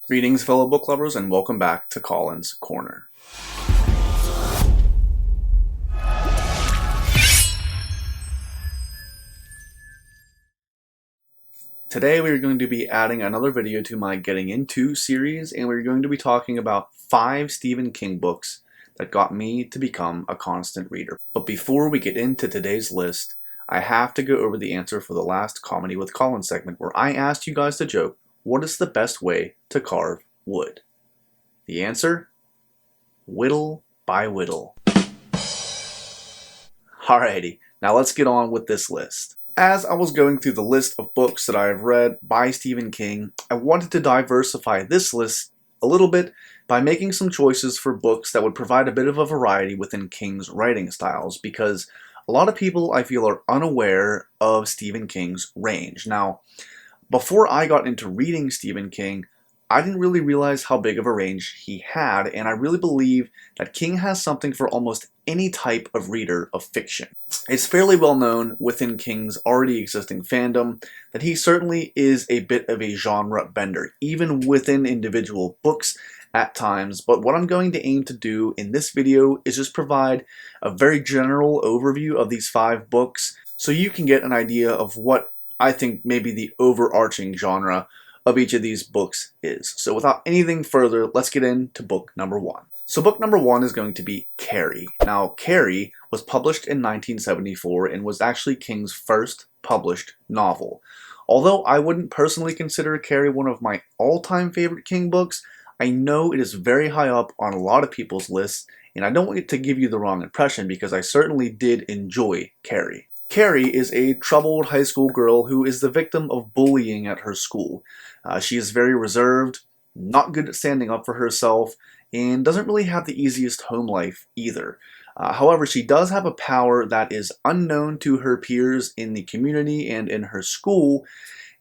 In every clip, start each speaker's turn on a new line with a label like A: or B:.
A: Greetings, fellow book lovers, and welcome back to Colin's Corner. Today we are going to be adding another video to my Getting Into series, and we're going to be talking about 5 Stephen King books that got me to become a constant reader. But before we get into today's list, I have to go over the answer for the last Comedy with Colin segment where I asked you guys to joke, what is the best way to carve wood? The answer? Whittle by whittle. Alrighty, now let's get on with this list. As I was going through the list of books that I have read by Stephen King, I wanted to diversify this list a little bit by making some choices for books that would provide a bit of a variety within King's writing styles, because a lot of people I feel are unaware of Stephen King's range. Now, before I got into reading Stephen King, I didn't really realize how big of a range he had, and I really believe that King has something for almost any type of reader of fiction. It's fairly well known within King's already existing fandom that he certainly is a bit of a genre bender, even within individual books at times, but what I'm going to aim to do in this video is just provide a very general overview of these 5 books so you can get an idea of what I think maybe the overarching genre of each of these books is. So without anything further, let's get into book number 1. So book number 1 is going to be Carrie. Now, Carrie was published in 1974 and was actually King's first published novel. Although I wouldn't personally consider Carrie one of my all-time favorite King books, I know it is very high up on a lot of people's lists, and I don't want to give you the wrong impression because I certainly did enjoy Carrie. Carrie is a troubled high school girl who is the victim of bullying at her school. She is very reserved, not good at standing up for herself, and doesn't really have the easiest home life either. However, she does have a power that is unknown to her peers in the community and in her school,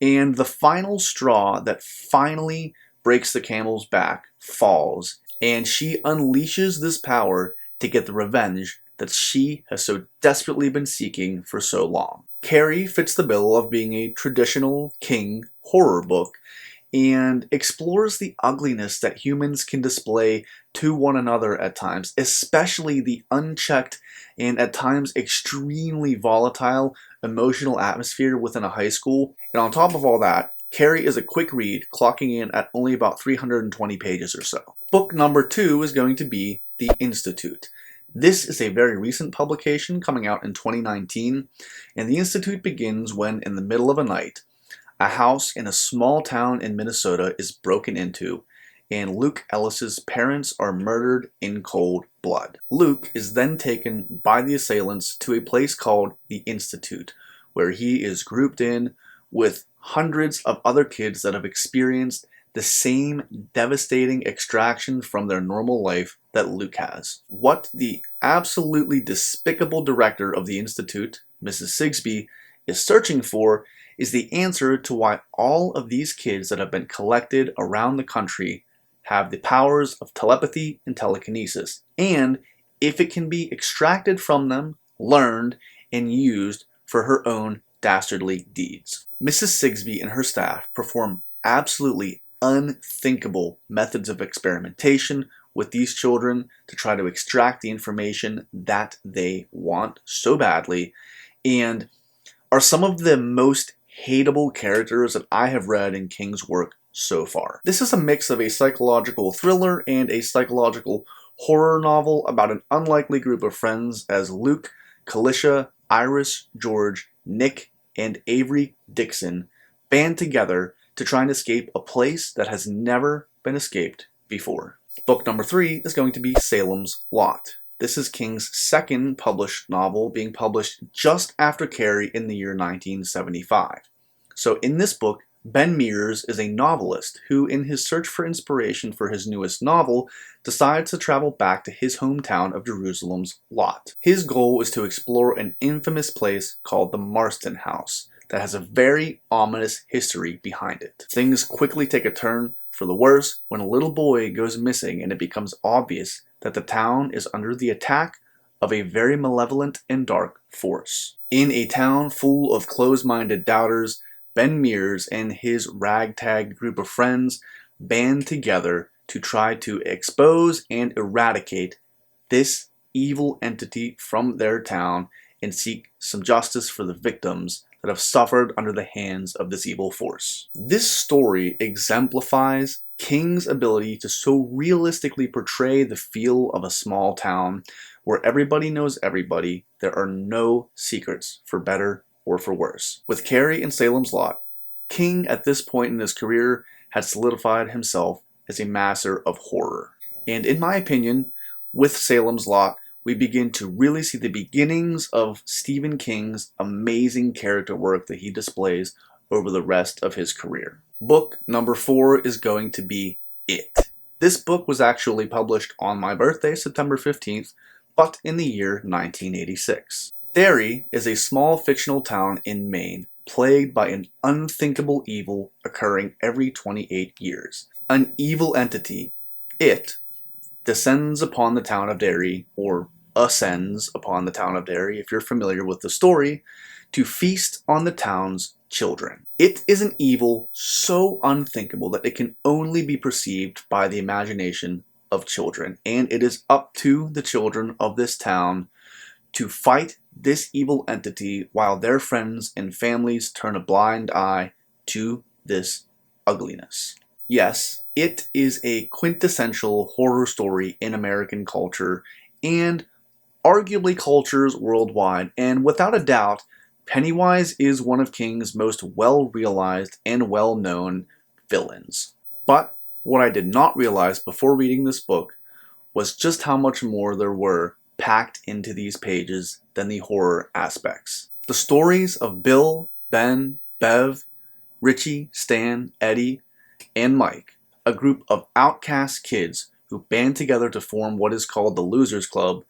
A: and the final straw that finally breaks the camel's back falls, and she unleashes this power to get the revenge that she has so desperately been seeking for so long. Carrie fits the bill of being a traditional King horror book and explores the ugliness that humans can display to one another at times, especially the unchecked and at times extremely volatile emotional atmosphere within a high school. And on top of all that, Carrie is a quick read, clocking in at only about 320 pages or so. Book number 2 is going to be The Institute. This is a very recent publication coming out in 2019, and The Institute begins when, in the middle of a night, a house in a small town in Minnesota is broken into, and Luke Ellis's parents are murdered in cold blood. Luke is then taken by the assailants to a place called The Institute, where he is grouped in with hundreds of other kids that have experienced the same devastating extraction from their normal life that Luke has. What the absolutely despicable director of the Institute, Mrs. Sigsbee, is searching for is the answer to why all of these kids that have been collected around the country have the powers of telepathy and telekinesis, and if it can be extracted from them, learned, and used for her own dastardly deeds. Mrs. Sigsbee and her staff perform absolutely unthinkable methods of experimentation with these children to try to extract the information that they want so badly, and are some of the most hateable characters that I have read in King's work so far. This is a mix of a psychological thriller and a psychological horror novel about an unlikely group of friends as Luke, Kalisha, Iris, George, Nick, and Avery Dixon band together to try and escape a place that has never been escaped before. Book number 3 is going to be Salem's Lot. This is King's second published novel, being published just after Carrie in the year 1975. So in this book, Ben Mears is a novelist who, in his search for inspiration for his newest novel, decides to travel back to his hometown of Jerusalem's Lot. His goal is to explore an infamous place called the Marston House that has a very ominous history behind it. Things quickly take a turn for the worse when a little boy goes missing, and it becomes obvious that the town is under the attack of a very malevolent and dark force. In a town full of closed-minded doubters, Ben Mears and his ragtag group of friends band together to try to expose and eradicate this evil entity from their town and seek some justice for the victims that have suffered under the hands of this evil force. This story exemplifies King's ability to so realistically portray the feel of a small town where everybody knows everybody. There are no secrets, for better or for worse. With Carrie and Salem's Lot, King at this point in his career had solidified himself as a master of horror. And in my opinion, with Salem's Lot, we begin to really see the beginnings of Stephen King's amazing character work that he displays over the rest of his career. Book number 4 is going to be It. This book was actually published on my birthday, September 15th, but in the year 1986. Derry is a small fictional town in Maine plagued by an unthinkable evil occurring every 28 years. An evil entity, It, descends upon the town of Derry, or ascends upon the town of Derry if you're familiar with the story, to feast on the town's children. It is an evil so unthinkable that it can only be perceived by the imagination of children, and it is up to the children of this town to fight this evil entity while their friends and families turn a blind eye to this ugliness. Yes, it is a quintessential horror story in American culture and arguably cultures worldwide, and without a doubt, Pennywise is one of King's most well-realized and well-known villains. But what I did not realize before reading this book was just how much more there were packed into these pages than the horror aspects. The stories of Bill, Ben, Bev, Richie, Stan, Eddie, and Mike, a group of outcast kids who band together to form what is called the Losers Club,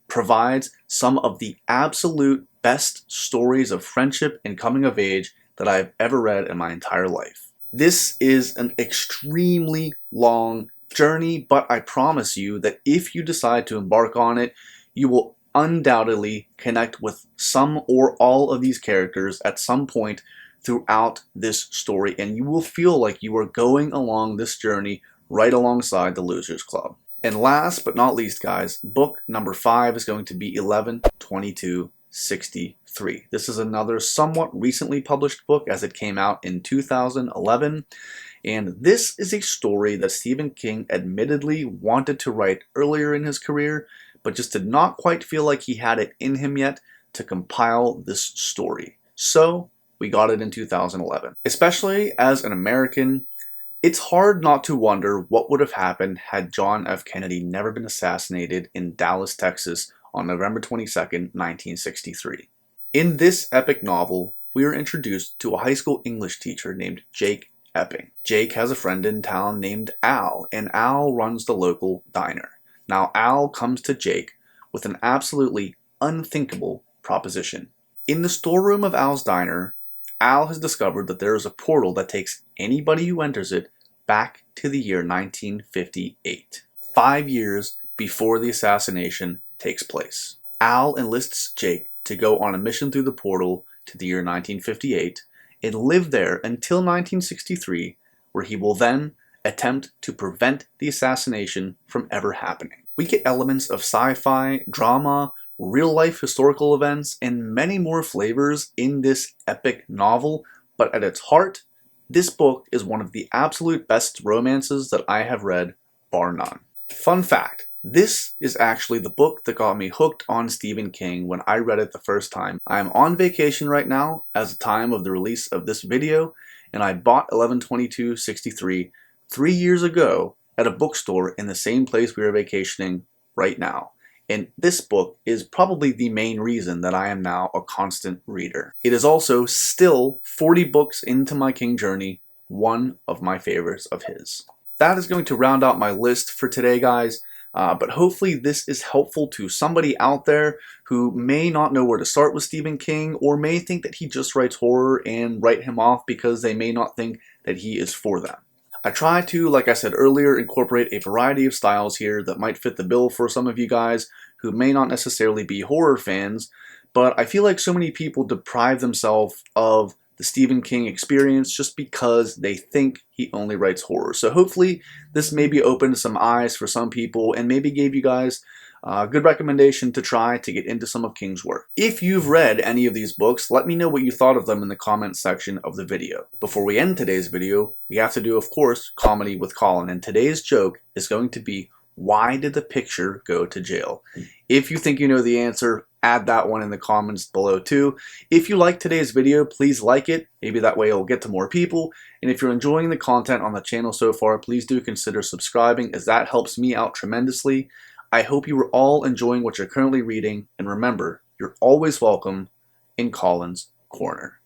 A: provides some of the absolute best stories of friendship and coming of age that I've ever read in my entire life. This is an extremely long journey, but I promise you that if you decide to embark on it, you will undoubtedly connect with some or all of these characters at some point throughout this story, and you will feel like you are going along this journey right alongside the Losers Club. And last but not least, guys, book number 5 is going to be 11/22/63. This is another somewhat recently published book as it came out in 2011. And this is a story that Stephen King admittedly wanted to write earlier in his career, but just did not quite feel like he had it in him yet to compile this story. So we got it in 2011. Especially as an American, it's hard not to wonder what would have happened had John F. Kennedy never been assassinated in Dallas, Texas on November 22nd, 1963. In this epic novel, we are introduced to a high school English teacher named Jake Epping. Jake has a friend in town named Al, and Al runs the local diner. Now Al comes to Jake with an absolutely unthinkable proposition. In the storeroom of Al's diner, Al has discovered that there is a portal that takes anybody who enters it back to the year 1958, 5 years before the assassination takes place. Al enlists Jake to go on a mission through the portal to the year 1958 and live there until 1963, where he will then attempt to prevent the assassination from ever happening. We get elements of sci-fi, drama, real-life historical events, and many more flavors in this epic novel, but at its heart, this book is one of the absolute best romances that I have read, bar none. Fun fact, this is actually the book that got me hooked on Stephen King when I read it the first time. I am on vacation right now as the time of the release of this video, and I bought 11/22/63 3 years ago at a bookstore in the same place we are vacationing right now. And this book is probably the main reason that I am now a constant reader. It is also still 40 books into my King journey, one of my favorites of his. That is going to round out my list for today, guys. But hopefully this is helpful to somebody out there who may not know where to start with Stephen King, or may think that he just writes horror and write him off because they may not think that he is for them. I try to, like I said earlier, incorporate a variety of styles here that might fit the bill for some of you guys who may not necessarily be horror fans, but I feel like so many people deprive themselves of the Stephen King experience just because they think he only writes horror. So hopefully this maybe opened some eyes for some people and maybe gave you guys a good recommendation to try to get into some of King's work. If you've read any of these books, let me know what you thought of them in the comments section of the video. Before we end today's video, we have to do, of course, comedy with Colin, and today's joke is going to be, why did the picture go to jail? If you think you know the answer, add that one in the comments below too. If you like today's video, please like it. Maybe that way it'll get to more people. And if you're enjoying the content on the channel so far, please do consider subscribing, as that helps me out tremendously. I hope you are all enjoying what you're currently reading, and remember, you're always welcome in Colin's Corner.